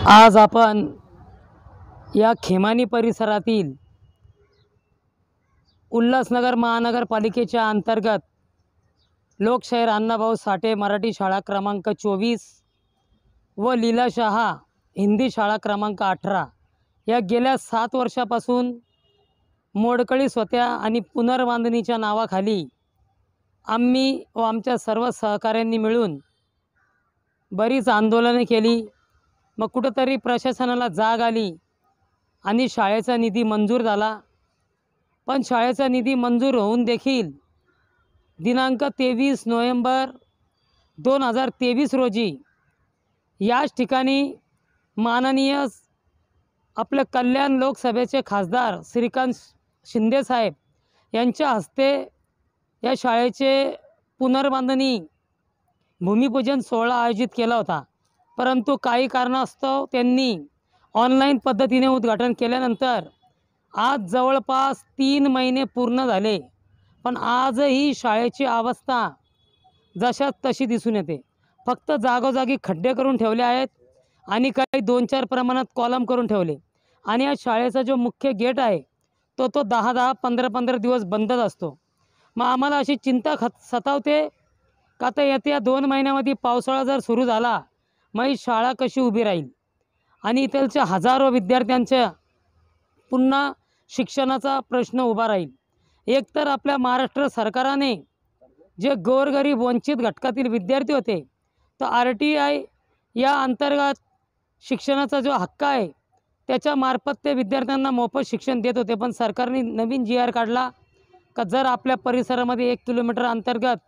आज आपण या खेमानी परिसरातील उल्हासनगर महानगरपालिकेच्या अंतर्गत लोकशाहीर अण्णाभाऊ साठे मराठी शाळा क्रमांक 24 व लीला शहा हिंदी शाळा क्रमांक 18 या गेल्या 7 वर्षापासून मोडकळीस होत्या आणि पुनर्बांधणीच्या नावाखाली आम्ही व आमच्या सर्व सहकाऱ्यांनी मिळून बरीच आंदोलने केली। मग कुठंतरी प्रशासनाला जाग आली आणि शाळेचा निधी मंजूर झाला। पण शाळेचा निधी मंजूर होऊन देखील दिनांक 23 नोव्हेंबर 2023 रोजी याच ठिकाणी माननीय आपले कल्याण लोकसभेचे खासदार श्रीकांत शिंदे साहेब यांच्या हस्ते या शाळेचे पुनर्बांधणी भूमिपूजन सोहळा आयोजित केला होता। परंतु काही कारणास्तव त्यांनी ऑनलाईन पद्धतीने उद्घाटन केल्यानंतर आज जवळपास 3 महिने पूर्ण झाले, पण आजही शाळेची अवस्था जशात तशी दिसून येते। फक्त जागोजागी खड्डे करून ठेवले आहेत आणि काही 2-4 प्रमाणात कॉलम करून ठेवले आणि या शाळेचा जो मुख्य गेट आहे तो 10-10 15-15 दिवस बंदच असतो। मग आम्हाला अशी चिंता सतावते का तर येत्या 2 महिन्यामध्ये पावसाळा जर सुरू झाला मग ही शाळा कशी उभी राहील आणि इथलच्या हजारो विद्यार्थ्यांच्या पुन्हा शिक्षणाचा प्रश्न उभा राहील। एकतर आपल्या महाराष्ट्र सरकारने जे गोरगरीब वंचित घटकातील विद्यार्थी होते तर RTI या अंतर्गत शिक्षणाचा जो हक्क आहे त्याच्या मार्फत ते विद्यार्थ्यांना मोफत शिक्षण देत होते। पण सरकारने नवीन GR काढला का जर आपल्या परिसरामध्ये 1 किलोमीटर अंतर्गत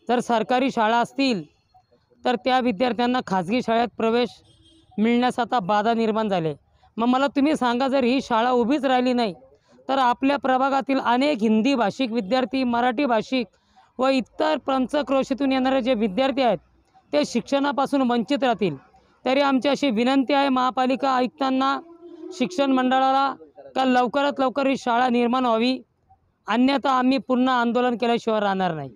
जर सरकारी शाळा असतील तर त्या विद्यार्थ्यांना खाजगी शाळेत प्रवेश मिळण्यास आता बाधा निर्माण झाले। मग मला तुम्ही सांगा, जर ही शाळा उभीच राहिली नाही तर आपल्या प्रभागातील अनेक हिंदी भाषिक विद्यार्थी, मराठी भाषिक व इतर पंचक्रोशीतून येणारे जे विद्यार्थी आहेत ते शिक्षणापासून वंचित राहतील। तरी आमची अशी विनंती आहे महापालिका आयुक्तांना, शिक्षण मंडळाला का लवकरात लवकर ही शाळा निर्माण व्हावी, अन्यथा आम्ही पुन्हा आंदोलन केल्याशिवाय राहणार नाही।